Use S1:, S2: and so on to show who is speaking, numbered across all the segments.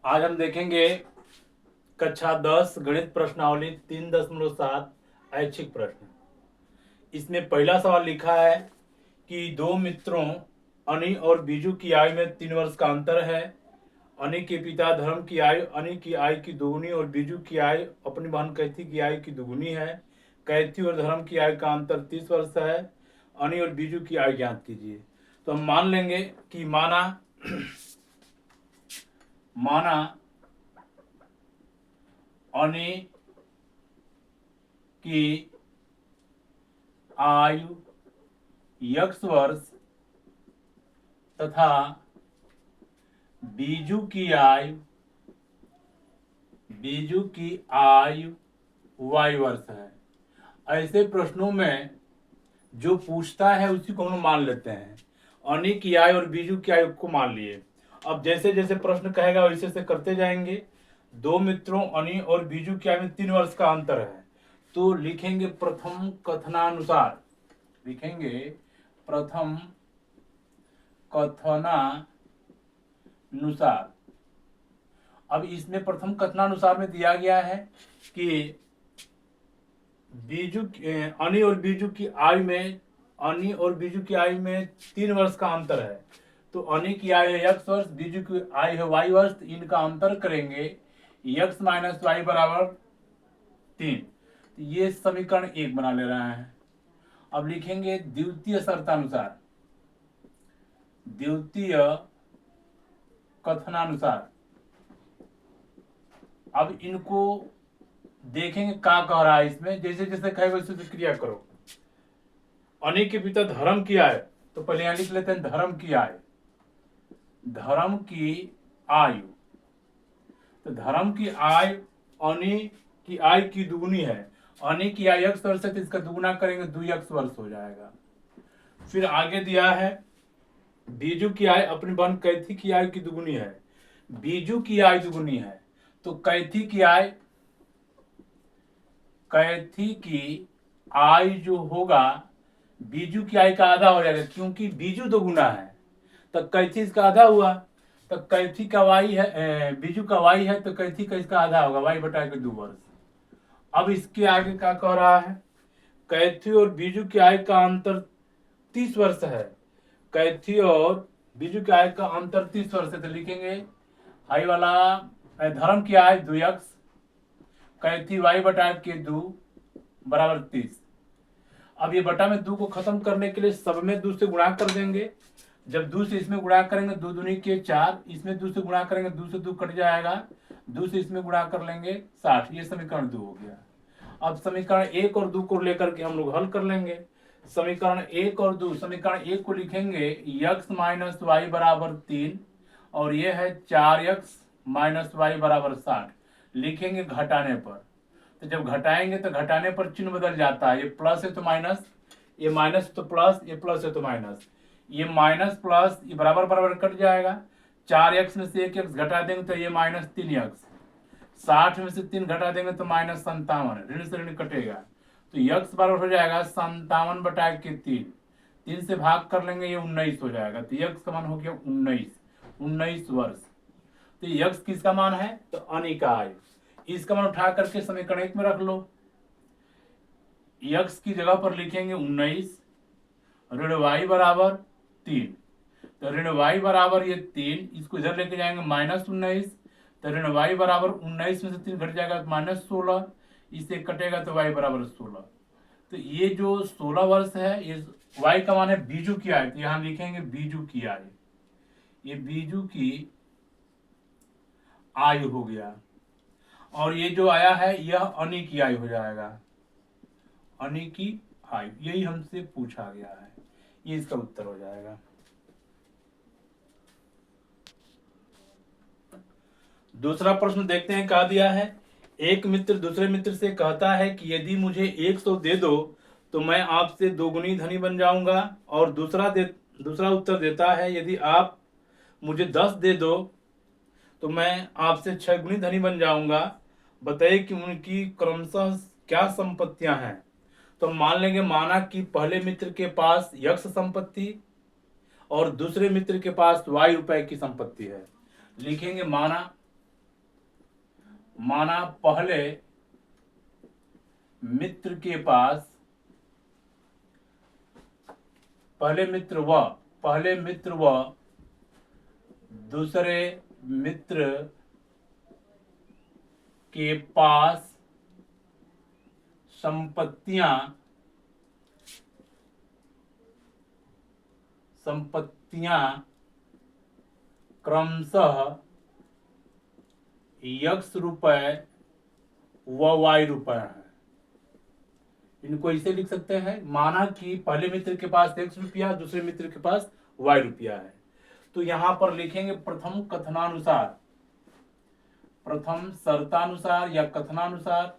S1: आज हम देखेंगे कक्षा 10 गणित प्रश्नावली 3.7 ऐच्छिक प्रश्न। इसमें पहला सवाल लिखा है कि दो मित्रों अनी और बीजू की आयु में 3 वर्ष का अंतर है। अनी के पिता धर्म की आयु अनी की आयु की दोगुनी और बीजू की आयु अपनी बहन कैथी की आयु की दोगुनी है। कैथी और धर्म की आयु का अंतर 30 वर्ष है। अनी और बीजू की आयु ज्ञात कीजिए। तो हम मान लेंगे कि माना अनी की आयु x वर्ष तथा बीजू की आयु y वर्ष है। ऐसे प्रश्नों में जो पूछता है उसी को हम मान लेते हैं। अनी की आयु और बीजू की आयु को मान लिए। अब जैसे जैसे प्रश्न कहेगा वैसे से करते जाएंगे। दो मित्रों अनी और बीजू की आयु में 3 वर्ष का अंतर है, तो लिखेंगे प्रथम कथनानुसार। अब इसमें प्रथम कथनानुसार में दिया गया है कि अनी और बीजू की आयु में 3 वर्ष का अंतर है। तो अनी की आयु है x वर्ष, बीजू की आयु है y वर्ष। इनका अंतर करेंगे x माइनस वाई बराबर 3। तो ये समीकरण 1 बना ले रहा है। अब लिखेंगे द्वितीय शर्तानुसार, द्वितीय कथनानुसार। अब इनको देखेंगे क्या कह रहा है इसमें। जैसे जैसे कहे वैसे वैसे क्रिया करो। अनी के पिता धर्म की आयु, तो पहले यहां लिख लेते हैं धर्म की आयु। तो धर्म की आयु अनी की आयु की दुगुनी है। अनी की आयु x वर्ष है, तो इसका दुगुना करेंगे 2x वर्ष हो जाएगा। फिर आगे दिया है बीजू की आयु अपनी बहन कैथी की आयु की दुगुनी है। बीजू की आयु दुगुनी है, तो कैथी की आयु जो होगा बीजू की आयु का आधा हो जाएगा, क्योंकि बीजू दोगुना है तो कैथी इसका आधा हुआ। तो कैथी का y है, बीजू का y है, तो कैथी का इसका आधा होगा, y बटा के 2 वर्ष। अब इसके आगे क्या कह रहा है, कैथी और बीजू की आयु का अंतर 30 वर्ष है। कैथी और बीजू की आयु का अंतर 30 वर्ष है, तो लिखेंगे आई वाला धर्म की आयु 2x, कैथी y बटा के 2 बराबर 30। अब ये बटा में 2 को खत्म करने के लिए सब में 2 से गुणा कर देंगे। जब 2 से इसमें गुणा करेंगे 2 दूनी के 4, इसमें 2 से गुणा करेंगे 2 से 2 कट जाएगा, 2 से इसमें गुणा कर लेंगे 60। ये समीकरण 2 हो गया। अब समीकरण 1 और 2 को लेकर के हम लोग हल कर लेंगे। समीकरण 1 और 2, समीकरण 1 को लिखेंगे x माइनस वाई बराबर 3 और ये है 4x माइनस वाई बराबर 60। लिखेंगे घटाने पर, तो जब घटाएंगे तो घटाने पर चिन्ह बदल जाता है। ये प्लस है तो माइनस, ये माइनस तो प्लस, ये प्लस है तो माइनस। ये माइनस प्लस ये बराबर बराबर कट जाएगा। 4x में से 1x घटा देंगे तो ये माइनस 3x। 60 में से 3 घटा देंगे तो माइनस 57, ऋण से ऋण कटेगा, तो x बराबर हो जाएगा 57 बटा के 3। 3 से भाग कर लेंगे, ये 19 हो जाएगा। तो x का मान हो गया 19 वर्ष। तो x किसका मान है, तो अनी का आयु। इसका मान उठा करके समीकरण 1 में रख लो। x की जगह पर लिखेंगे 19 ऋण y बराबर 3। तो ऋण y बराबर ये 3, इसको इधर लेके जाएंगे माइनस 19, तो ऋण y बराबर 19 में से 3 घट जाएगा माइनस 16, इससे कटेगा तो y बराबर 16। तो ये जो 16 वर्ष है, ये y का मान है बीजू की आयु। तो यहां लिखेंगे बीजू की आयु, ये बीजू की आयु हो गया। और ये जो आया है यह अनी की आयु हो जाएगा, अनी की आयु। यही हमसे पूछा गया है, ये इसका उत्तर हो जाएगा। दूसरा प्रश्न देखते हैं, कहा दिया है एक मित्र दूसरे मित्र से कहता है कि यदि मुझे 100 दे दो तो मैं आपसे 2 गुनी धनी बन जाऊंगा। और दूसरा उत्तर देता है यदि आप मुझे 10 दे दो तो मैं आपसे 6 गुनी धनी बन जाऊंगा। बताइए कि उनकी क्रमशः क्या संपत्तियां हैं। तो मान लेंगे, माना कि पहले मित्र के पास यक्ष संपत्ति और दूसरे मित्र के पास y रुपए की संपत्ति है। लिखेंगे माना माना पहले मित्र के पास पहले मित्र व दूसरे मित्र के पास संपत्तियां क्रमशः x रुपए व y रुपए है। इनको इसे लिख सकते हैं, माना कि पहले मित्र के पास x रुपया, दूसरे मित्र के पास y रुपया है। तो यहां पर लिखेंगे प्रथम कथनानुसार, प्रथम शर्तानुसार या कथनानुसार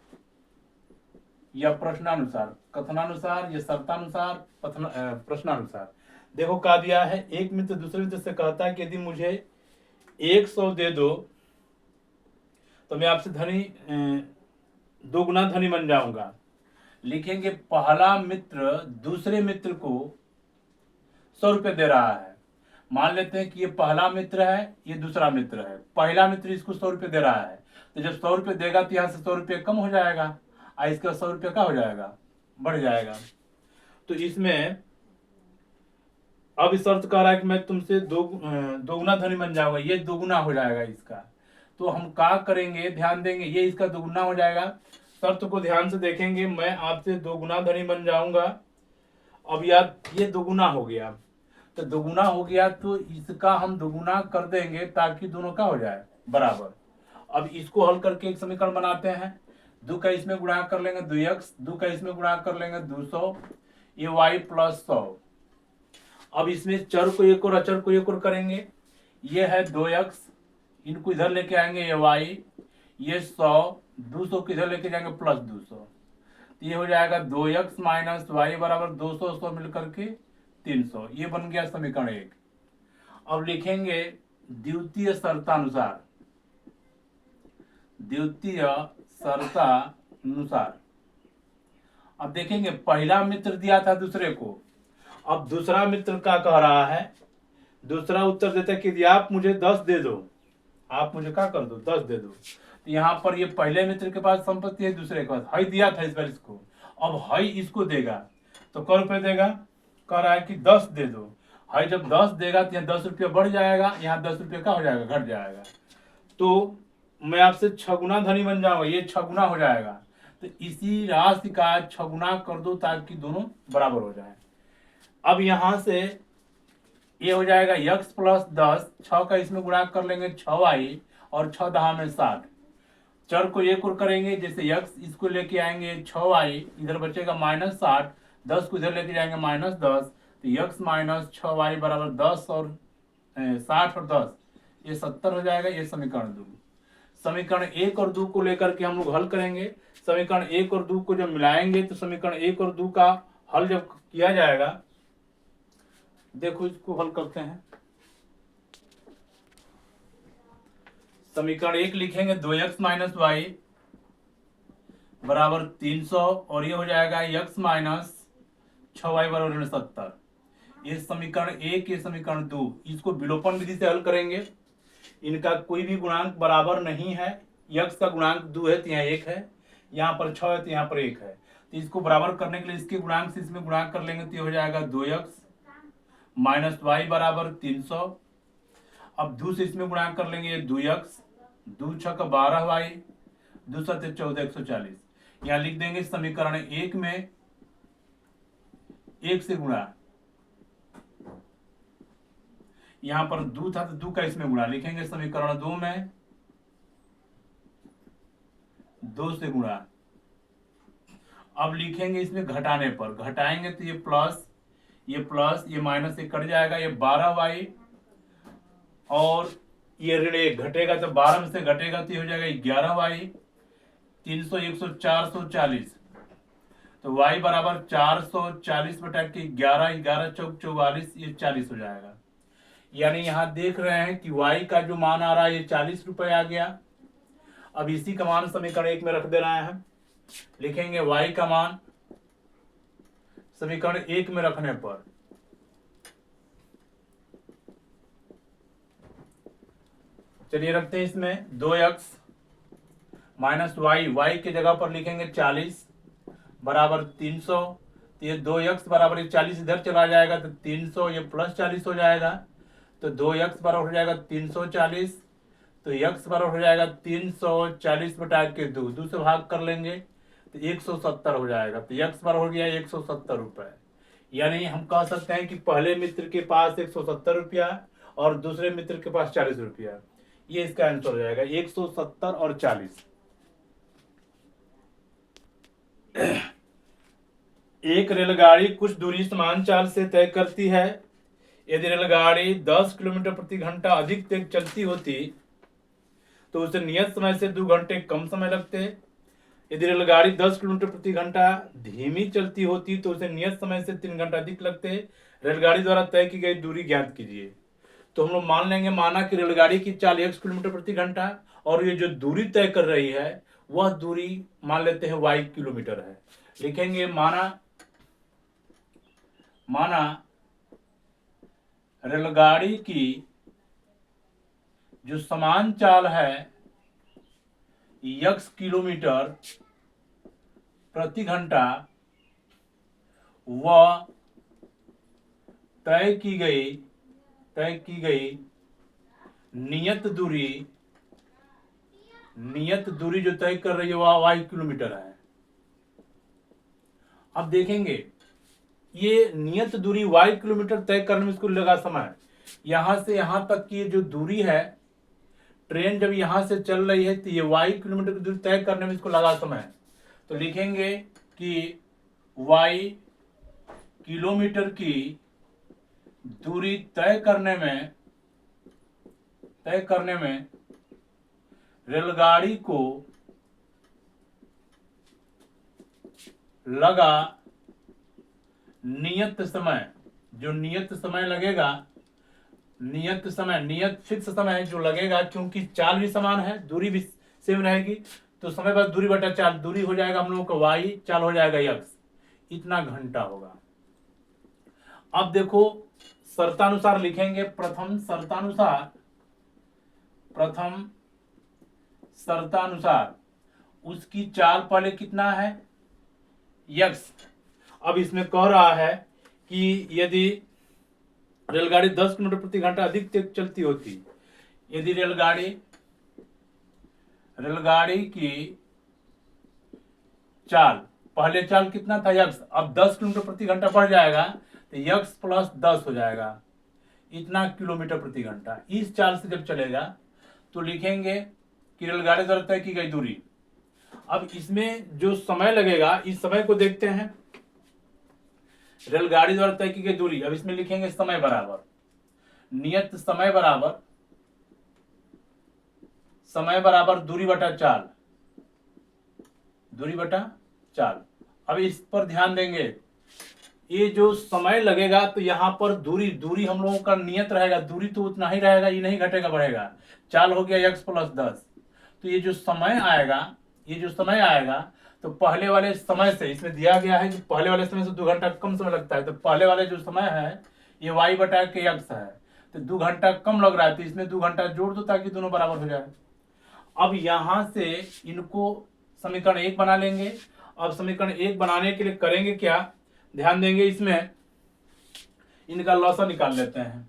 S1: या प्रश्नानुसार, कथनानुसार या शर्तानुसार प्रश्नानुसार। देखो क्या दिया है, एक मित्र दूसरे मित्र से कहता है कि यदि मुझे 100 दे दो तो मैं आपसे धनी दोगुना धनी बन जाऊंगा। लिखेंगे पहला मित्र दूसरे मित्र को 100 रुपये दे रहा है। मान लेते हैं कि ये पहला मित्र है, ये दूसरा मित्र है। पहला मित्र इसको 100 रुपये दे रहा है, तो जब 100 रुपये देगा तो यहाँ से 100 रुपये कम हो जाएगा और इसका 100 रुपये का हो जाएगा, बढ़ जाएगा। तो इसमें अब इस शर्त कह रहा है कि मैं तुमसे दोगुना धनी बन जाऊंगा, ये दोगुना हो जाएगा इसका। तो हम क्या करेंगे, ध्यान देंगे, ये इसका दोगुना हो जाएगा। शर्त को ध्यान से देखेंगे, मैं आपसे दोगुना धनी बन जाऊंगा। अब यार ये दोगुना हो गया, तो दोगुना हो गया तो इसका हम दोगुना कर देंगे ताकि दोनों का हो जाए बराबर। अब इसको हल करके एक समीकरण बनाते हैं। 2 का इसमें गुणा कर लेंगे 2x, 2 का इसमें गुणा कर लेंगे 200, ये y प्लस 100। अब इसमें चर को एक और अचर को एक और करेंगे, ये है 2x, इनको इधर लेके आएंगे ये y, ये 100, 200 को इधर लेके जाएंगे प्लस 200, तो ये हो जाएगा 2x माइनस y बराबर 200, 100 मिलकर के 300। ये बन गया समीकरण 1। अब लिखेंगे द्वितीय शर्तानुसार, द्वितीय शर्तानुसार। अब देखेंगे पहला मित्र दिया था दूसरे को, अब दूसरा मित्र का कह रहा है, दूसरा उत्तर देता है कि यदि आप मुझे 10 दे दो, आप मुझे क्या कर दो, 10 दे दो। तो यहाँ पर ये पहले मित्र के पास संपत्ति है, दूसरे के पास हई दिया था इस बार इसको, अब हई इसको देगा तो कै रुपये देगा, कह रहा है कि 10 दे दो। हई जब 10 देगा तो यहाँ 10 रुपये बढ़ जाएगा, यहाँ 10 रुपये का हो जाएगा, घट जाएगा। तो मैं आपसे 6 गुना धनी बन जाऊंगा, ये 6 गुना हो जाएगा। तो इसी राशि का 6 गुना कर दो ताकि दोनों बराबर हो जाए। अब यहां से ये हो जाएगा x प्लस 10, 6 का इसमें गुणा कर लेंगे 6y और 6 दहा में 60। चर को एक और करेंगे, जैसे x इसको लेके आएंगे 6y, इधर बचेगा माइनस 60, 10 को इधर लेके जाएंगे माइनस 10, तो x माइनस 6y बराबर 10 और 60 और 10 ये 70 हो जाएगा। ये समीकरण 2। समीकरण 1 और 2 को लेकर के हम लोग हल करेंगे। समीकरण 1 और 2 को जब मिलाएंगे तो समीकरण 1 और 2 का हल जब किया जाएगा, देखो इसको हल करते हैं। समीकरण 1 लिखेंगे 2x माइनस वाई बराबर 300 और ये हो जाएगा x माइनस 6y बराबर 70। ये समीकरण 1, ये समीकरण 2, इसको विलोपन विधि से हल करेंगे। इनका कोई भी गुणांक बराबर नहीं है, x का गुणांक 2 है तो यहाँ 1 है, यहाँ पर 6 है तो यहाँ पर 1 है। तो इसको बराबर करने के लिए इसके गुणांक से इसमें गुणांक कर लेंगे तो ये हो जाएगा 2x माइनस वाई बराबर 300। अब 2 से इसमें गुणांक कर लेंगे 2x, 2 छक 12y, 2 सत्य 14, 140। यहाँ लिख देंगे समीकरण 1 में 1 से गुणा, यहाँ पर 2 था तो 2 का इसमें गुणा लिखेंगे। समीकरण 2 में 2 से गुणा। अब लिखेंगे इसमें घटाने पर, घटाएंगे तो ये प्लस ये माइनस, ये कट जाएगा, ये 12y और ये ऋण 1 घटेगा तो 12 में से घटेगा तो ये हो जाएगा 11y, 300 100 440। तो y बराबर 440 बटा के 11, 11 चौक 44, ये 40 हो जाएगा। यानी यहाँ देख रहे हैं कि y का जो मान आ रहा है ये 40 रुपए आ गया। अब इसी का मान समीकरण 1 में रख दे रहे हैं। लिखेंगे y का मान समीकरण 1 में रखने पर चलिए रखते हैं इसमें 2x माइनस वाई, वाई की जगह पर लिखेंगे 40 बराबर 300। तो ये 2x बराबर 40 इधर चला जाएगा तो 300, ये प्लस 40 हो जाएगा। तो 2x बराबर हो जाएगा 340। तो x बराबर हो जाएगा 340 बटा के 2 से भाग कर लेंगे तो 170 हो जाएगा। तो x बराबर हो गया 170 रुपये। यानी हम कह सकते हैं कि पहले मित्र के पास 170 रुपया और दूसरे मित्र के पास 40 रुपया। ये इसका आंसर हो जाएगा 170 और 40। एक रेलगाड़ी कुछ दूरी समान चाल से तय करती है। यदि रेलगाड़ी 10 किलोमीटर प्रति घंटा अधिक तेज चलती होती तो उसे नियत समय से 2 घंटे कम समय लगते। यदि रेलगाड़ी 10 किलोमीटर प्रति घंटा धीमी चलती होती तो उसे नियत समय से 3 घंटा अधिक लगते। रेलगाड़ी द्वारा तय की गई दूरी ज्ञात कीजिए। तो हम लोग मान लेंगे, माना कि रेलगाड़ी की चाल 1 किलोमीटर प्रति घंटा और ये जो दूरी तय कर रही है वह दूरी मान लेते हैं y किलोमीटर है। लिखेंगे माना रेलगाड़ी की जो समान चाल है x किलोमीटर प्रति घंटा, वह तय की गई नियत दूरी जो तय कर रही है वह y किलोमीटर है। अब देखेंगे ये नियत दूरी y किलोमीटर तय करने में इसको लगा समय। यहां से यहां तक की जो दूरी है, ट्रेन जब यहां से चल रही है तो ये y किलोमीटर की दूरी तय करने में इसको लगा समय। तो लिखेंगे कि y किलोमीटर की दूरी तय करने में रेलगाड़ी को लगा नियत समय। जो नियत समय लगेगा, नियत फिक्स समय है जो लगेगा, क्योंकि चाल भी समान है, दूरी भी सेम रहेगी। तो समय बाद दूरी बटा चाल, दूरी हो जाएगा हम लोगों का y, चाल हो जाएगा x, इतना घंटा होगा। अब देखो शर्तानुसार लिखेंगे। प्रथम शर्तानुसार उसकी चाल पहले कितना है x। अब इसमें कह रहा है कि यदि रेलगाड़ी 10 किलोमीटर प्रति घंटा अधिक तेज चलती होती, यदि रेलगाड़ी की चाल, पहले चाल कितना था x, अब 10 किलोमीटर प्रति घंटा बढ़ जाएगा तो x प्लस 10 हो जाएगा, इतना किलोमीटर प्रति घंटा। इस चाल से जब चलेगा तो लिखेंगे कि रेलगाड़ी द्वारा तय की गई दूरी। अब इसमें जो समय लगेगा, इस समय को देखते हैं। रेलगाड़ी द्वारा तय की गई दूरी, अब इसमें लिखेंगे समय बराबर नियत समय बराबर दूरी बटा चाल। अब इस पर ध्यान देंगे, ये जो समय लगेगा तो यहाँ पर दूरी हम लोगों का नियत रहेगा, दूरी तो उतना ही रहेगा, ये नहीं घटेगा बढ़ेगा। चाल हो गया x प्लस 10। तो ये जो समय आएगा तो पहले वाले समय से, इसमें दिया गया है कि पहले वाले समय से 2 घंटा कम समय लगता है, तो पहले वाले जो समय है ये y बटा के x है, तो 2 घंटा कम लग रहा है, तो इसमें 2 घंटा जोड़ दो ताकि दोनों बराबर हो जाए। अब यहां से इनको समीकरण 1 बना लेंगे। अब समीकरण 1 बनाने के लिए करेंगे क्या, ध्यान देंगे, इसमें इनका लॉसा निकाल लेते हैं।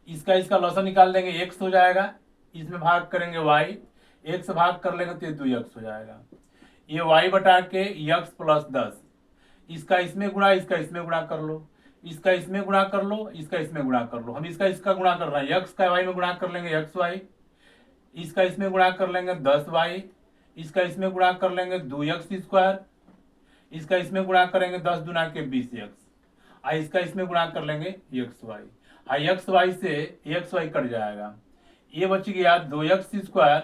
S1: इसका लॉसा निकाल देंगे, x हो जाएगा, इसमें भाग करेंगे y, 1 से भाग कर लेंगे तो ये 2x हो जाएगा। ये y बटा के x प्लस 10, इसका इसमें गुणा, इसका इसमें गुणा कर लो, इसका इसमें गुणा कर लो, इसका इसमें गुणा कर लो। हम इसका गुणा कर रहे हैं, x का y में गुणा कर लेंगे xy, इसका इसमें गुणा कर लेंगे 10y, इसका इसमें गुणा कर लेंगे 2x², इसका इसमें गुणा करेंगे 10 दूना के 20x, इसका इसमें गुणा कर लेंगे xy। xy से xy कट जाएगा, ये बच गया 2x²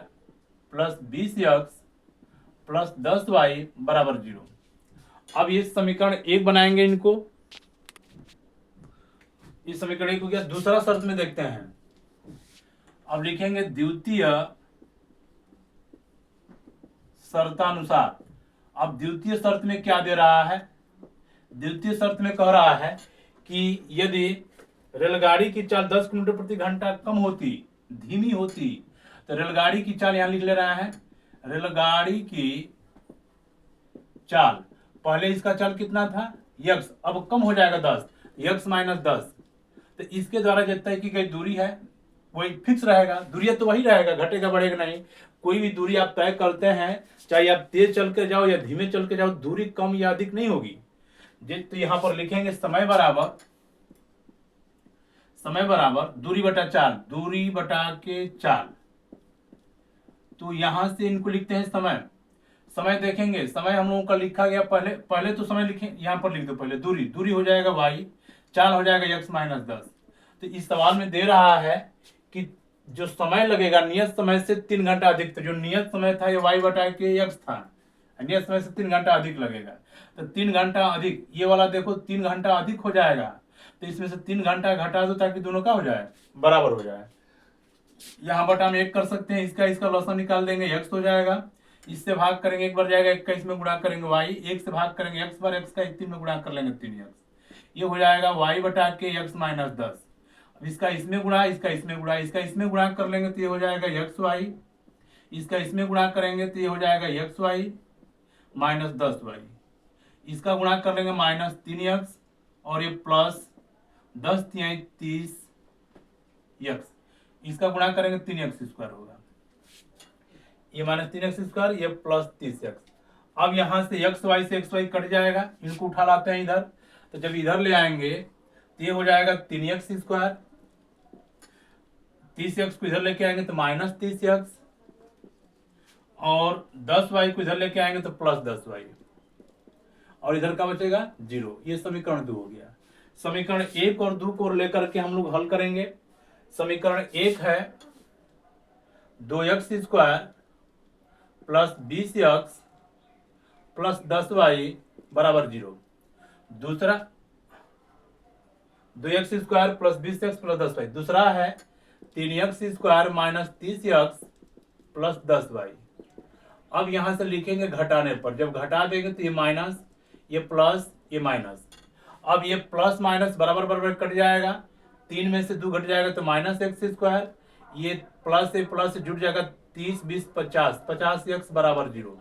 S1: plus 20x plus 10y बराबर 0। अब ये समीकरण 1 बनाएंगे इनको। इस समीकरण 1 को क्या दूसरा शर्त में देखते हैं। अब लिखेंगे द्वितीय शर्तानुसार। अब द्वितीय शर्त में क्या दे रहा है, द्वितीय शर्त में कह रहा है कि यदि रेलगाड़ी की चाल 10 किलोमीटर प्रति घंटा कम होती, धीमी होती, तो रेलगाड़ी की चाल यहां लिख ले रहा है, रेलगाड़ी की चाल, पहले इसका चाल कितना था यक्स, अब कम हो जाएगा 10, यक्स माइनस 10। तो इसके द्वारा जो तय की गई दूरी है वही फिक्स रहेगा, दूरी तो वही रहेगा, घटेगा बढ़ेगा नहीं। कोई भी दूरी आप तय करते हैं, चाहे आप तेज चल के जाओ या धीमे चल के जाओ, दूरी कम या अधिक नहीं होगी। तो यहां पर लिखेंगे समय बराबर दूरी बटा चाल, दूरी बटा के चाल। तो यहां से इनको लिखते हैं समय देखेंगे, समय हम लोगों का लिखा गया पहले तो समय लिखें, यहां पर लिख दो पहले दूरी हो जाएगा y, चाल हो जाएगा x माइनस 10। तो इस सवाल में दे रहा है कि जो समय लगेगा नियत समय से 3 घंटा अधिक, तो जो नियत समय था ये y बटा के x था, नियत समय से 3 घंटा अधिक लगेगा। तो 3 घंटा अधिक, ये वाला देखो 3 घंटा अधिक हो जाएगा, तो इसमें से 3 घंटा घटा दो ताकि दोनों का हो जाए बराबर हो जाए। यहाँ बटा में 1 कर सकते हैं, इसका लॉसन निकाल देंगे, x हो जाएगा, इससे भाग करेंगे 1 बार जाएगा, 21 में गुणा करेंगे y, 1 से भाग करेंगे x बार, x का 3 में गुणा कर लेंगे 3x, ये हो जाएगा y बटा के x माइनस 10। अब इसका इसमें गुणा, इसका इसमें गुणा कर लेंगे तो ये हो जाएगा xy, इसका इसमें गुणा करेंगे तो ये हो जाएगा xy माइनस 10y, इसका गुणा कर लेंगे माइनस 3x, और ये प्लस 10 तिहाई 30x, इसका गुणा करेंगे 3x स्क्वायर होगा, ये माइनस 3x स्क्वायर, ये प्लस 30x। अब यहां से xy कट जाएगा, इनको उठा लाते हैं इधर, तो जब इधर ले आएंगे तो ये हो जाएगा 3x स्क्वायर, 30x को इधर लेके आएंगे तो माइनस 30x, और 10y को इधर लेके आएंगे तो प्लस 10y, और इधर का बचेगा 0। ये समीकरण 2 हो गया। समीकरण 1 और 2 को लेकर के हम लोग हल करेंगे। समीकरण 1 है 2x square plus 20x plus 10y बराबर 0। दूसरा 2x square plus 20x plus 10y। दूसरा है 3x square minus 30x plus 10y। अब यहां से लिखेंगे घटाने पर, जब घटा देंगे तो ये माइनस, ये प्लस, ये माइनस। अब ये प्लस माइनस बराबर बराबर कट जाएगा, 3 में से 2 घट जाएगा तो माइनस एक्स स्क्वायर, ये प्लस से प्लस से जुड़ जाएगा 30 20 50, 50x बराबर 0।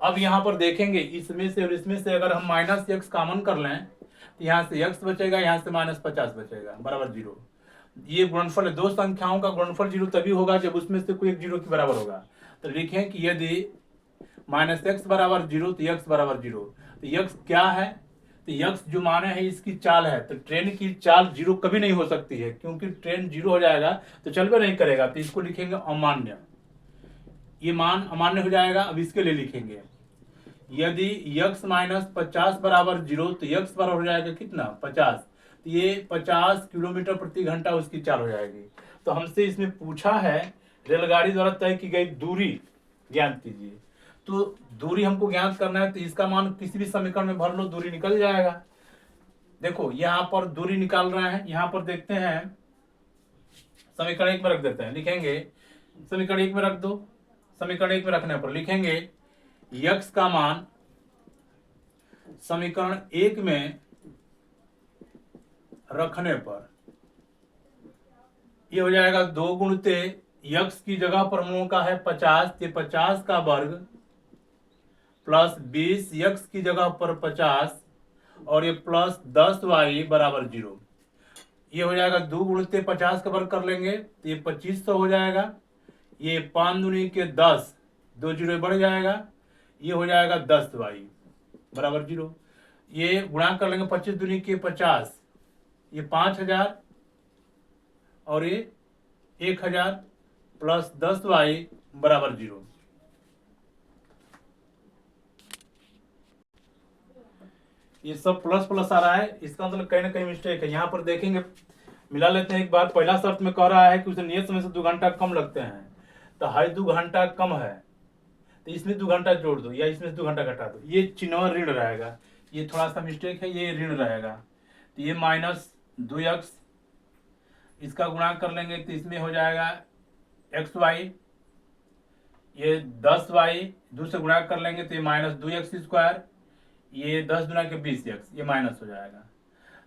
S1: अब यहाँ पर देखेंगे इसमें से और इसमें से अगर हम माइनस एक्स कॉमन कर लें तो यहाँ से x बचेगा, यहाँ से माइनस 50 बचेगा बराबर 0। ये गुणनफल है, दो संख्याओं का गुणनफल 0 तभी होगा जब उसमें से कोई एक 0 के बराबर होगा। तो लिखें कि यदि माइनस एक्स बराबर 0 तो x बराबर 0। तो x क्या है, तो x जो माने है इसकी चाल है, तो ट्रेन की चाल 0 कभी नहीं हो सकती है, क्योंकि ट्रेन 0 हो जाएगा तो चलबे नहीं करेगा, तो इसको लिखेंगे अमान्य, ये मान अमान्य हो जाएगा। अब इसके लिए लिखेंगे यदि x माइनस 50 बराबर 0 तो x बराबर हो जाएगा कितना 50, तो ये 50 किलोमीटर प्रति घंटा उसकी चाल हो जाएगी। तो हमसे इसमें पूछा है रेलगाड़ी द्वारा तय की गई दूरी ज्ञात कीजिए, तो दूरी हमको ज्ञात करना है, तो इसका मान किसी भी समीकरण में भर लो, दूरी निकल जाएगा। देखो यहाँ पर दूरी निकाल रहे हैं, यहाँ पर देखते हैं समीकरण 1 में रख देते हैं, लिखेंगे समीकरण 1 में रख दो। समीकरण 1 में रखने पर लिखेंगे x का मान समीकरण 1 में रखने पर ये हो जाएगा 2 गुणते x की जगह पर हम लोगों का है 50, ये 50 का वर्ग प्लस 20 x की जगह पर 50, और ये प्लस 10y बराबर 0। ये हो जाएगा 2 गुणते 50 का वर्ग कर लेंगे तो ये 2500 हो जाएगा, ये 5 दूनी के 10, 2 जीरो बढ़ जाएगा, ये हो जाएगा 10y बराबर 0। ये गुणा कर लेंगे 25 दूनी के 50, ये 5000, और ये 1000 प्लस 10y बराबर 0। ये सब प्लस प्लस आ रहा है, इसका मतलब कहीं ना कहीं मिस्टेक है। यहाँ पर देखेंगे, मिला लेते हैं एक बार। पहला शर्त में कह रहा है कि उसे नियत समय से 2 घंटा कम लगते हैं, तो हाई 2 घंटा कम है तो इसमें 2 घंटा जोड़ दो या इसमें से 2 घंटा घटा दो, ये चिन्ह ऋण रहेगा, ये थोड़ा सा मिस्टेक है, ये ऋण रहेगा। तो ये माइनस 2x, इसका गुणा कर लेंगे तो इसमें हो जाएगा xy, ये 10y, 2 से गुणा कर लेंगे तो ये माइनस 2x स्क्वायर, ये 10 गुना के 20x, ये माइनस हो जाएगा,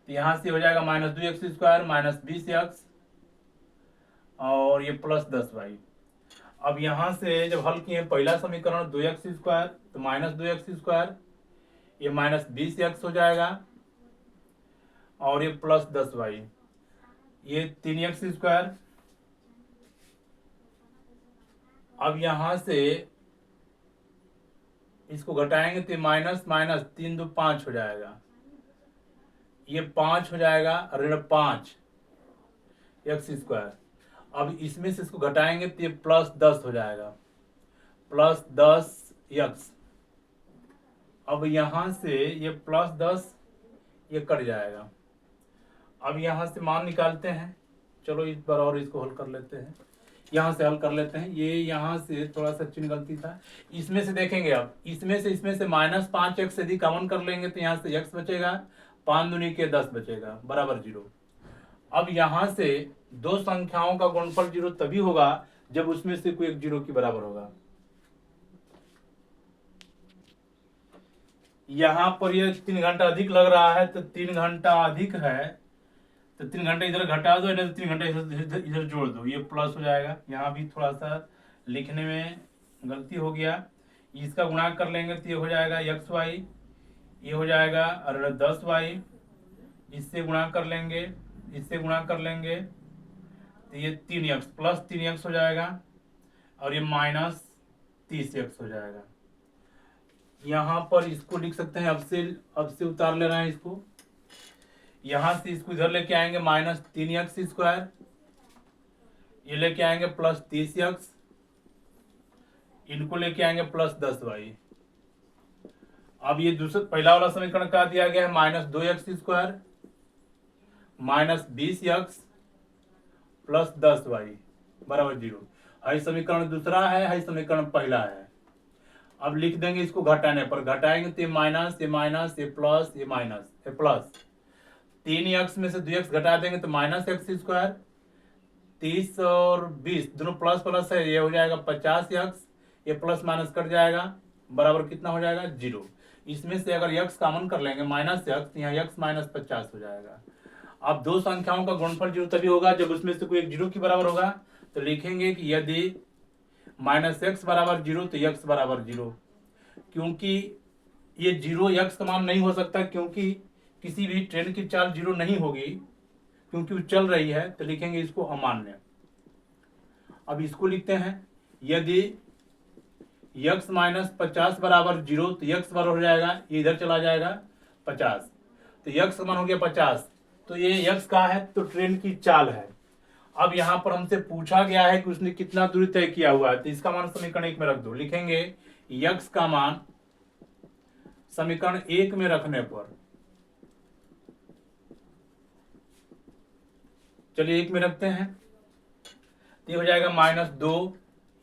S1: तो यहाँ से हो जाएगा minus 2x square minus 20x, और ये प्लस 10y। अब यहाँ से जब हल किए पहला समीकरण 2x² तो -2x², ये -20x हो जाएगा और ये +10y, ये 3x²। अब यहाँ से इसको घटाएंगे तो माइनस माइनस 3 2 5 हो जाएगा, ये 5 हो जाएगा, ऋण 5x²। अब इसमें से इसको घटाएंगे तो ये +10 हो जाएगा, +10x। अब यहाँ से ये +10 ये कट जाएगा। अब यहाँ से मान निकालते हैं, चलो इस बार और इसको हल कर लेते हैं, यहाँ से हल कर लेते हैं। ये यहाँ से थोड़ा सा चिन्ह गलती था, इसमें से देखेंगे। अब इसमें से -5x यदि कॉमन कर लेंगे तो यहाँ से x बचेगा, 5 दूनी के 10 बचेगा, बराबर 0। अब यहाँ से दो संख्याओं का गुणनफल 0 तभी होगा जब उसमें से कोई एक 0 के बराबर होगा। यहाँ पर ये 3 घंटा अधिक लग रहा है तो 3 घंटा अधिक है तो 3 घंटे इधर घटा दो, इधर 3 घंटे इधर जोड़ दो, ये प्लस हो जाएगा। यहाँ भी थोड़ा सा लिखने में गलती हो गया, इसका गुणा कर लेंगे तो ये हो जाएगा xy, ये हो जाएगा 10y, इससे गुणा कर लेंगे, इससे गुणा कर लेंगे तो ये 3x प्लस 3x हो जाएगा और ये -30x हो जाएगा। यहाँ पर इसको लिख सकते हैं, अब से उतार ले रहे हैं इसको, यहाँ से इसको इधर लेके आएंगे -3x², ये लेके आएंगे +30x, इनको लेके आएंगे +10y। अब ये दूसरा पहला वाला समीकरण क्या दिया गया है, -2x² -20x +10y बराबर 0। है समीकरण दूसरा है, समीकरण पहला है। अब लिख देंगे इसको घटाने पर, घटाएंगे तो ये माइनस, ये माइनस, ये प्लस, ये माइनस, ये प्लस। 3x में से 2x घटा देंगे तो -x², 30 और 20 दोनों प्लस प्लस है, ये हो जाएगा 50x, ये प्लस माइनस कट जाएगा, बराबर कितना हो जाएगा 0। इसमें से अगर x कॉमन कर लेंगे -x तो यहाँ x -50 हो जाएगा। अब दो संख्याओं का गुणनफल 0 तभी होगा जब उसमें से कोई एक 0 के बराबर होगा। तो लिखेंगे कि यदि -x बराबर 0 तो x बराबर 0, क्योंकि ये 0 x का मान नहीं हो सकता, क्योंकि किसी भी ट्रेन की चाल 0 नहीं होगी, क्योंकि वो चल रही है। तो लिखेंगे इसको अमान्य। अब इसको लिखते हैं, यदि x -50 बराबर 0 तो x बराबर हो जाएगा, ये इधर चला जाएगा 50, तो x का मान हो गया 50, तो ये x का है तो ट्रेन की चाल है। अब यहाँ पर हमसे पूछा गया है कि उसने कितना दूरी तय किया हुआ है, तो इसका मान समीकरण 1 में रख दो। लिखेंगे x का मान समीकरण 1 में रखने पर, चलिए 1 में रखते हैं, तो ये हो जाएगा -2,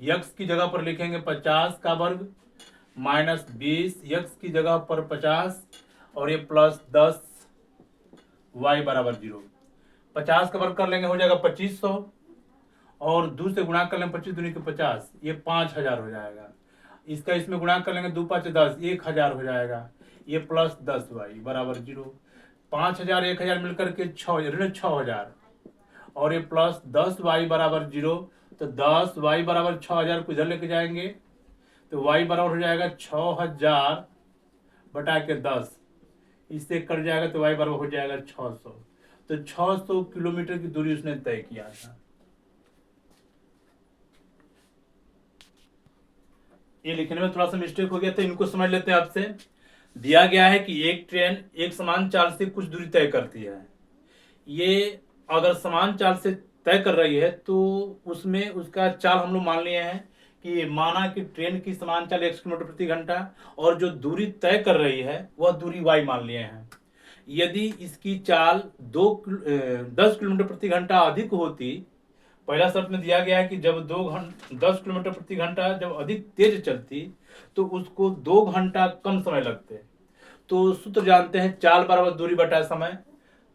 S1: x की जगह पर लिखेंगे 50 का वर्ग, -20 x की जगह पर 50 और ये +10 y बराबर 0। 50 का वर्ग कर लेंगे हो जाएगा 2500 और 2 से गुणा कर लेंगे, 25 दूनी के 50, ये 5000 हो जाएगा। इसका इसमें गुणा कर लेंगे 2 5 10, 1000 हो जाएगा, ये +10y बराबर 0। 5000 1000 मिलकर के 6000 और ये +10y बराबर 0। तो 10y बराबर 6000 को इधर लेके जाएंगे तो y बराबर हो जाएगा 6000 बटा के 10, इससे कट जाएगा तो y बराबर हो जाएगा 600। तो 600 किलोमीटर की दूरी उसने तय किया था। ये लिखने में थोड़ा सा मिस्टेक हो गया था, इनको समझ लेते हैं। आपसे दिया गया है कि एक ट्रेन एक समान चाल से कुछ दूरी तय करती है। ये अगर समान चाल से तय कर रही है तो उसमें उसका चाल हम लोग मान लिए हैं कि माना कि ट्रेन की समान चाल 1 किलोमीटर प्रति घंटा और जो दूरी तय कर रही है वह दूरी y मान लिए हैं। यदि इसकी चाल 10 किलोमीटर प्रति घंटा अधिक होती, पहला शर्त में दिया गया है कि जब 10 किलोमीटर प्रति घंटा जब अधिक तेज चलती तो उसको 2 घंटा कम समय लगते। तो सूत्र जानते हैं, चाल बराबर दूरी बटा समय।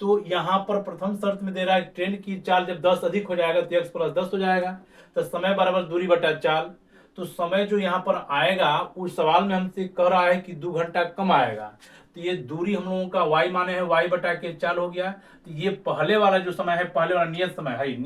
S1: तो यहाँ पर प्रथम शर्त में दे रहा है ट्रेन की चाल जब 10 अधिक हो जाएगा तो x + 10 हो जाएगा, तो समय बराबर दूरी बटा चाल। तो समय जो यहाँ पर आएगा उस सवाल में हमसे कह रहा है कि 2 घंटा कम आएगा, तो ये दूरी हम लोगों का y माने है y बटा के 4 हो गया। तो ये पहले वाला जो समय है, पहले वाला नियत समय है,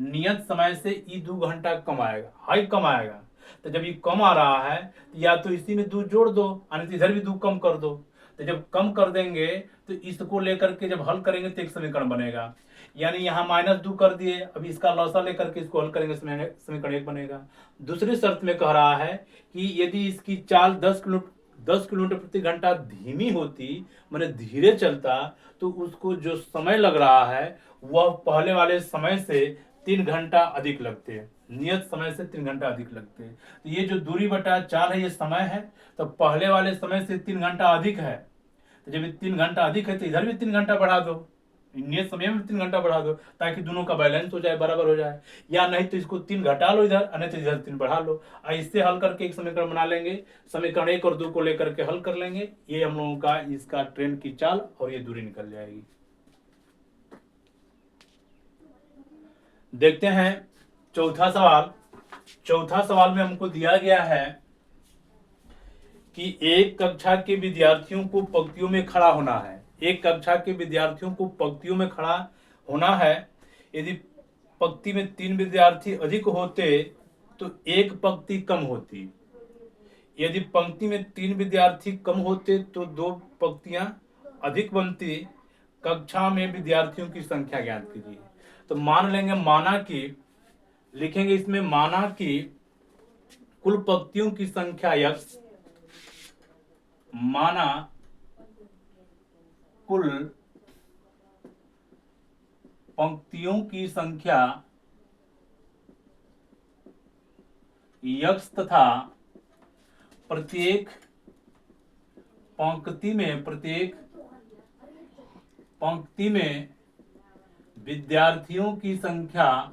S1: नियत समय से ये 2 घंटा कम आएगा, हाई कम आएगा। तो जब ये कम आ रहा है तो या तो इसी में 2 जोड़ दो, यानी तो इधर भी 2 कम कर दो। तो जब कम कर देंगे तो इसको लेकर के जब हल करेंगे तो एक समीकरण बनेगा, यानी यहाँ -2 कर दिए, अभी इसका लॉसा लेकर के इसको हल करेंगे, समीकरण 1 बनेगा। दूसरी शर्त में कह रहा है कि यदि इसकी चाल 10 किलोमीटर प्रति घंटा धीमी होती, माने धीरे चलता, तो उसको जो समय लग रहा है वह पहले वाले समय से 3 घंटा अधिक लगते हैं, नियत समय से 3 घंटा अधिक लगते हैं। तो ये जो दूरी बटा चाल है ये समय है, तो पहले वाले समय से 3 घंटा अधिक है। तो जब 3 घंटा अधिक है तो इधर भी 3 घंटा बढ़ा दो, नियत समय में 3 घंटा बढ़ा दो, ताकि दोनों का बैलेंस हो जाए, बराबर हो जाए। या नहीं तो इसको 3 घटा लो इधर, नहीं तो इधर 3 बढ़ा लो। इससे हल करके एक समीकरण बना लेंगे, समीकरण 1 और 2 को लेकर के हल कर लेंगे। ये हम लोगों का इसका ट्रेन की चाल और ये दूरी निकल जाएगी। देखते हैं चौथा सवाल में हमको दिया गया है कि एक कक्षा के विद्यार्थियों को पंक्तियों में खड़ा होना है। एक कक्षा के विद्यार्थियों को पंक्तियों में खड़ा होना है। यदि पंक्ति में 3 विद्यार्थी अधिक होते तो एक पंक्ति कम होती। यदि पंक्ति में 3 विद्यार्थी कम होते तो 2 पंक्तियां अधिक बनती। कक्षा में विद्यार्थियों की संख्या ज्ञात कीजिए। तो मान लेंगे, माना कि लिखेंगे इसमें, माना कि कुल पंक्तियों की संख्या x, माना कुल पंक्तियों की संख्या x तथा प्रत्येक पंक्ति में विद्यार्थियों की संख्या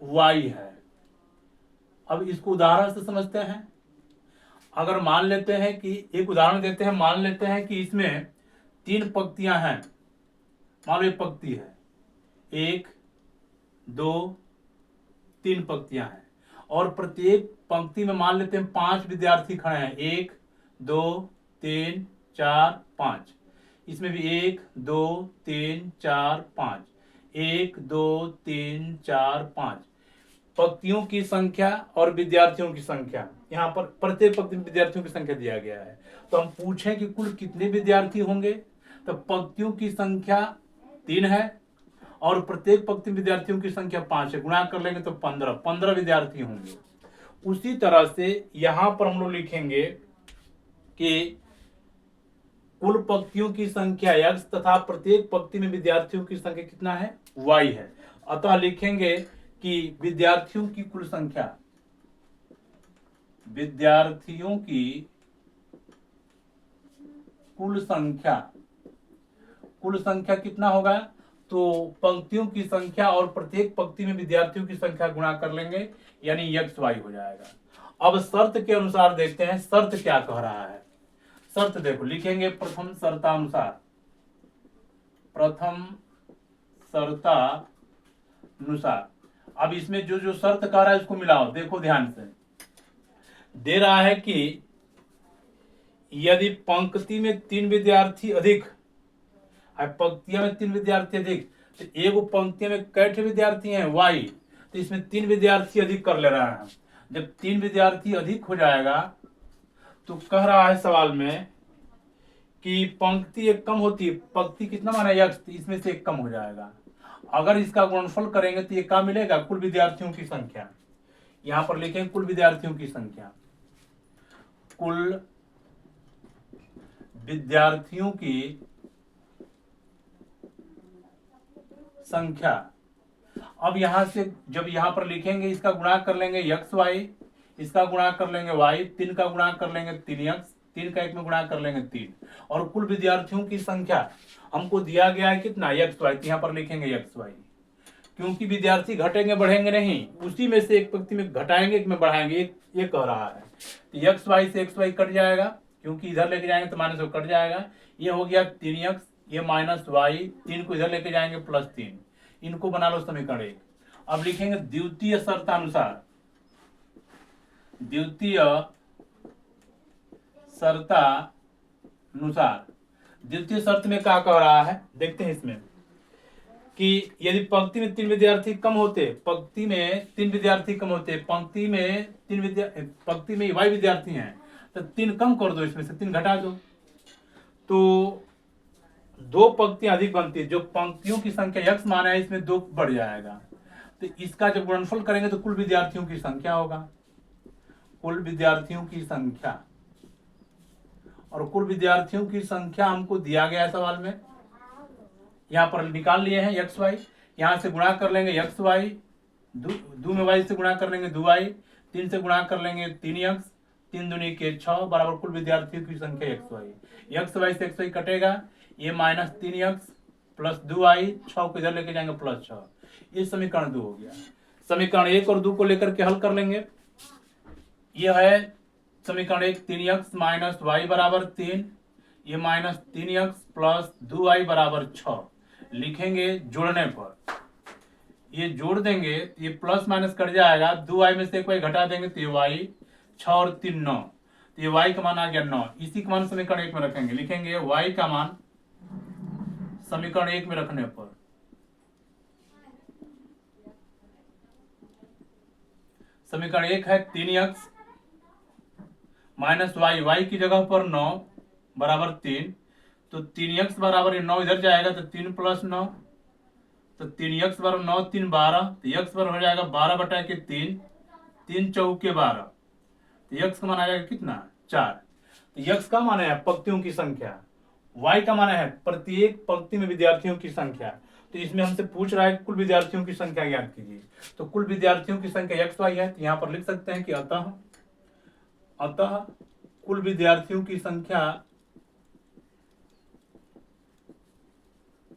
S1: y है। अब इसको उदाहरण से समझते हैं। अगर मान लेते हैं कि, एक उदाहरण देते हैं, मान लेते हैं कि इसमें 3 पंक्तियां हैं। मान लो एक पंक्ति है, 1 2 3 पंक्तियां हैं, और प्रत्येक पंक्ति में मान लेते हैं 5 विद्यार्थी खड़े हैं। 1 2 3 4 5। इसमें भी 1 2 3 4 5, 1 2 3 4 5 पंक्तियों की संख्या और विद्यार्थियों की संख्या। यहाँ पर प्रत्येक पंक्ति में विद्यार्थियों की संख्या दिया गया है। तो हम पूछें कि कुल कितने विद्यार्थी होंगे, तो पंक्तियों की संख्या 3 है और प्रत्येक पंक्ति में विद्यार्थियों की संख्या 5 है। गुणा कर लेंगे तो 15 विद्यार्थी होंगे। उसी तरह से यहां पर हम लोग लिखेंगे कि कुल पंक्तियों की संख्या x तथा प्रत्येक पंक्ति में विद्यार्थियों की संख्या कितना है, y है। अतः लिखेंगे कि विद्यार्थियों की कुल संख्या कितना होगा, तो पंक्तियों की संख्या और प्रत्येक पंक्ति में विद्यार्थियों की संख्या गुणा कर लेंगे, यानी xy हो जाएगा। अब शर्त के अनुसार देखते हैं शर्त क्या कह रहा है। शर्त देखो, लिखेंगे प्रथम शर्तानुसार। अब इसमें जो जो शर्त कह रहा है उसको मिलाओ, देखो ध्यान से। दे रहा है कि यदि पंक्ति में 3 विद्यार्थी अधिक है, पंक्तियों में 3 विद्यार्थी अधिक, तो एक पंक्ति में कैसे विद्यार्थी हैं, y, तो इसमें 3 विद्यार्थी अधिक कर ले रहा है। जब 3 विद्यार्थी अधिक हो जाएगा तो कह रहा है सवाल में कि पंक्ति एक कम होती है। पंक्ति कितना माना x, इसमें से एक कम हो जाएगा। अगर इसका गुणनफल करेंगे तो ये क्या मिलेगा, कुल विद्यार्थियों की संख्या। यहां पर लिखेंगे कुल विद्यार्थियों की संख्या, कुल विद्यार्थियों की संख्या। अब यहां से जब यहां पर लिखेंगे, इसका गुणा कर लेंगे xy, इसका गुणा कर लेंगे y, 3 का गुणा कर लेंगे 3x, 3 का 1 में गुणा कर लेंगे 3, और कुल विद्यार्थियों की संख्या हमको दिया गया है कितना, xy, तो यहाँ पर लिखेंगे xy। क्योंकि विद्यार्थी घटेंगे बढ़ेंगे नहीं, उसी में से एक पंक्ति में घटाएंगे, एक में बढ़ाएंगे, ये कह रहा है। तो xy से xy कट जाएगा, क्योंकि इधर लेके जाएंगे तो माइनस कट जाएगा। ये हो गया 3x, ये -y, 3 को इधर लेके जाएंगे +3, इनको बना लो समीकरण 1। अब लिखेंगे द्वितीय शर्तानुसार, द्वितीय शर्तानुसार। द्वितीय शर्त में क्या कह रहा है, देखते हैं इसमें कि यदि पंक्ति में 3 विद्यार्थी कम होते, पंक्ति में 3 विद्यार्थी कम होते, पंक्ति में y विद्यार्थी हैं, तो 3 कम कर दो, इसमें से 3 घटा दो, तो 2 पंक्तियां अधिक बनती है। जो पंक्तियों की संख्या x माना है इसमें 2 बढ़ जाएगा, तो इसका जब गुणनफल करेंगे तो कुल विद्यार्थियों की संख्या होगा, कुल विद्यार्थियों की संख्या। और कुल विद्यार्थियों की संख्या हमको दिया गया है सवाल में, यहाँ पर निकाल लिए हैं एक्स वाई। यहाँ से गुणा कर लेंगे एक्स वाई, दो में वाई से गुणा कर लेंगे 2y, 3 से गुणा कर लेंगे 3x, 3 दूनी के 6 बराबर कुल विद्यार्थियों की संख्या एक्स वाई। एक्स वाई से एक्स वाई कटेगा, ये -3x प्लस 2y, 6 को इधर लेके जाएंगे +6। ये समीकरण 2 हो गया। समीकरण 1 और 2 को लेकर के हल कर लेंगे। ये है समीकरण 1, 3x माइनस वाई बराबर 3, ये -3x प्लस 2y बराबर 6 लिखेंगे। जोड़ने पर ये जोड़ देंगे, ये प्लस माइनस कट जाएगा, 2y में से एक y घटा देंगे तो ये y, 6 और 3 9, तो ये y का मान आ गया 9। इसी का मान समीकरण 1 में रखेंगे, लिखेंगे y का मान समीकरण 1 में रखने पर समीकरण 1 है 3x माइनस वाई, वाई की जगह पर 9 बराबर 3, तो 3x बराबर 9 इधर जाएगा तो 3 + 9, तो 3x बराबर 9 3 12, तो x बराबर हो जाएगा 12/3, 3 चौके 12, तो x का मान आ जाएगा कितना 4। तो x का मान है पंक्तियों की संख्या, y का मान है प्रत्येक पंक्ति में विद्यार्थियों की संख्या। तो इसमें हमसे पूछ रहा है कुल विद्यार्थियों की संख्या ज्ञात कीजिए, तो कुल विद्यार्थियों की संख्या x y है, तो यहाँ पर लिख सकते हैं कि अतः कुल विद्यार्थियों की संख्या,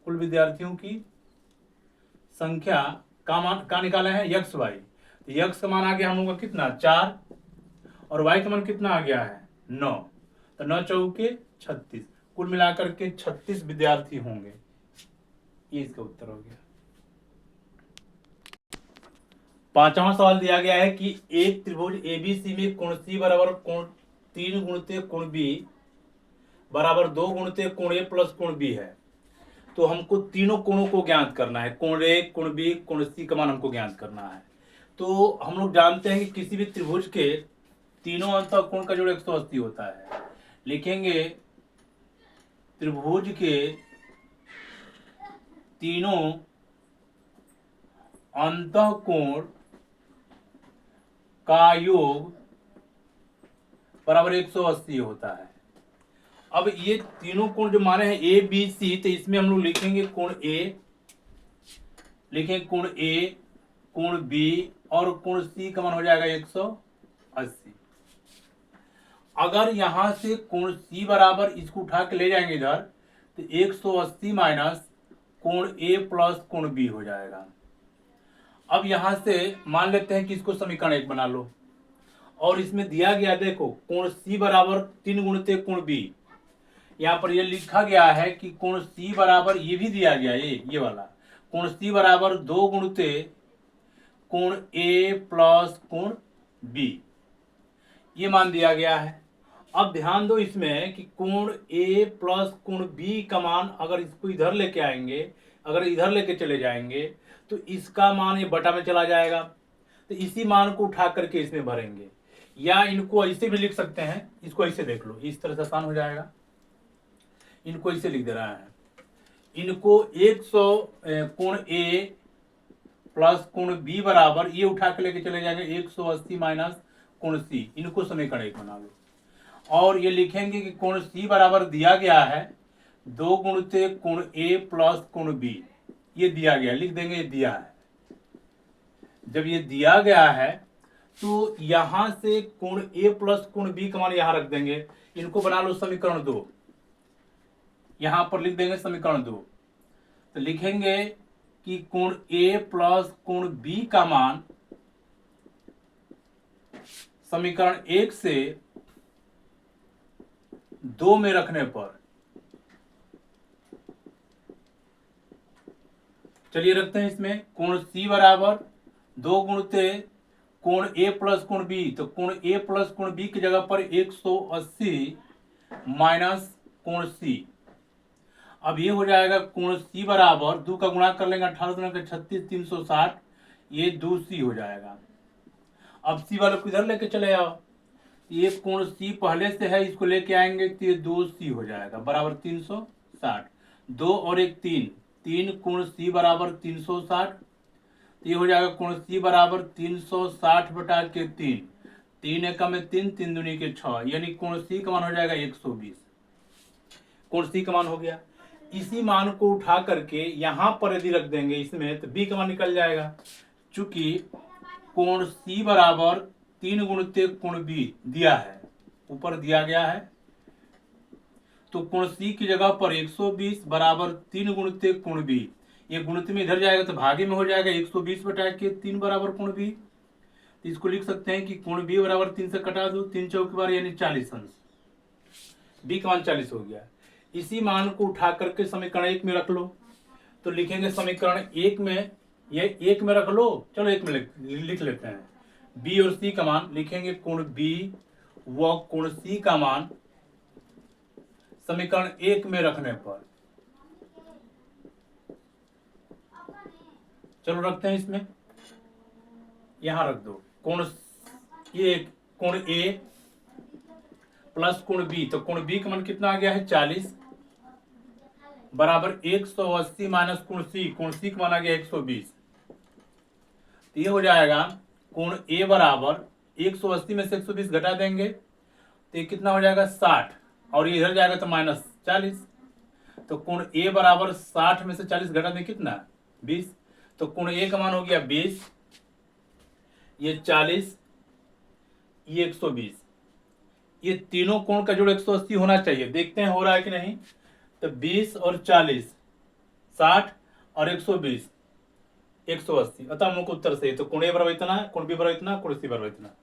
S1: कुल विद्यार्थियों की संख्या का मान का निकाले हैं एक्स वाई, तो एक्स का मान आ गया हम लोग का कितना 4 और वाई का मान कितना आ गया है 9, तो 9 चौके 36, कुल मिलाकर के 36 विद्यार्थी होंगे। ये इसका उत्तर हो गया। 5वां सवाल दिया गया है कि एक त्रिभुज ABC में कोण C बराबर कोण 3 गुणित कोण B बराबर 2 गुणित कोण A प्लस कोण B है। तो हमको तीनों कोणों को ज्ञात करना है, कोण A, कोण B, कोण C का मान हमको ज्ञात करना है। तो हम लोग जानते हैं कि किसी भी त्रिभुज के तीनों अंतः कोण का जोड़ 180 होता है। लिखेंगे त्रिभुज के तीनों अंतः कोण का योग बराबर 180 होता है। अब ये तीनों कोण जो माने हैं ए बी सी, तो इसमें हम लोग लिखेंगे कोण ए, लिखेंगे कोण ए, कोण बी और कोण सी का मान हो जाएगा 180। अगर यहां से कोण सी बराबर इसको उठा के ले जाएंगे इधर, तो 180 माइनस कोण ए प्लस कोण बी हो जाएगा। अब यहां से मान लेते हैं कि इसको समीकरण 1 बना लो, और इसमें दिया गया देखो कोण सी बराबर 3 गुणित कोण बी, यहाँ पर ये लिखा गया है कि कोण सी बराबर, ये भी दिया गया ये वाला कोण सी बराबर 2 गुणित कोण ए प्लस कोण बी, ये मान दिया गया है। अब ध्यान दो इसमें कि कोण ए प्लस कोण बी का मान अगर इसको इधर लेके आएंगे, अगर इधर लेके चले जाएंगे तो इसका मान ये बटा में चला जाएगा, तो इसी मान को उठा करके इसमें भरेंगे, या इनको ऐसे भी लिख सकते हैं। इसको ऐसे देख लो, इस तरह से आसान हो जाएगा। इनको ऐसे लिख दे रहा है, इनको 100 कोण ए प्लस कोण बी बराबर ये उठा के लेके चले जाएंगे 180 माइनस कोण सी, इनको समीकरण 1 बना लो। और ये लिखेंगे कि कोण सी बराबर दिया गया है 2 गुणित कोण ए प्लस कोण बी, ये दिया गया, लिख देंगे ये दिया है। जब ये दिया गया है तो यहां से कोण ए प्लस कोण बी का मान यहां रख देंगे, इनको बना लो समीकरण 2, यहां पर लिख देंगे समीकरण 2। तो लिखेंगे कि कोण ए प्लस कोण बी का मान समीकरण 1 से 2 में रखने पर चलिए रखते हैं इसमें कोण सी बराबर 2 गुणित कोण ए प्लस कोण बी। तो कोण ए प्लस कोण बी की जगह पर 180 माइनस कोण सी। अब ये हो जाएगा कोण सी बराबर 2 का गुणा कर लेंगे 18 के 36 360, ये 2 सी हो जाएगा। अब सी वाले को इधर लेके चले आओ, ये कोण सी पहले से है, इसको लेके आएंगे तो ये 2 सी हो जाएगा बराबर 360। 2 और 1 3, 3 कोण सी बराबर 360। तो ये हो जाएगा कोण सी बराबर 360 बटा के 3, 3 एकम में 3, 3 दूनी के 6, यानी कोण सी का मान हो जाएगा 120। कोण सी का मान हो गया। इसी मान को उठा करके यहां पर यदि रख देंगे इसमें, तो बी का मान निकल जाएगा। चूंकि कोण सी बराबर 3 गुणित कोण बी दिया है, ऊपर दिया गया है, तो कोण सी की जगह पर 120 बराबर 3 गुणित कोण बी। ये गुणित में इधर जाएगा तो भागे में हो जाएगा 120 बटा के 3 बराबर कोण बी। तो इसको लिख सकते हैं कि कोण बी बराबर 3 से कटा दो, 3 चौक बार यानी 40 अंश, बी का मान 40 हो गया। इसी मान को उठा करके समीकरण 1 में रख लो, तो लिखेंगे समीकरण 1 में, ये 1 में रख लो, चलो 1 में लिख लेते हैं। बी और सी का मान लिखेंगे, कोण बी व कोण सी का मान समीकरण 1 में रखने पर, चलो रखते हैं इसमें, यहां रख दो कोण ए प्लस कोण बी। तो कोण बी का मान कितना आ गया है 40 बराबर 180 माइनस कोण सी का मान आ गया 120। तो ये हो जाएगा कोण ए बराबर 180 में से 120 घटा देंगे तो ये कितना हो जाएगा 60, और ये इधर जाएगा तो माइनस 40। तो कोण ए बराबर 60 में से 40 घटा दें कितना 20। तो कोण ए का मान हो गया 20, ये 40, ये 120। ये तीनों कोण का जोड़ 180 होना चाहिए, देखते हैं हो रहा है कि नहीं। तो 20 और 40 60 और 120 180, अतः मुख्य उत्तर सही। तो कोण ए बराबर इतना, कोण बी बराबर इतना, कोण सी बराबर इतना।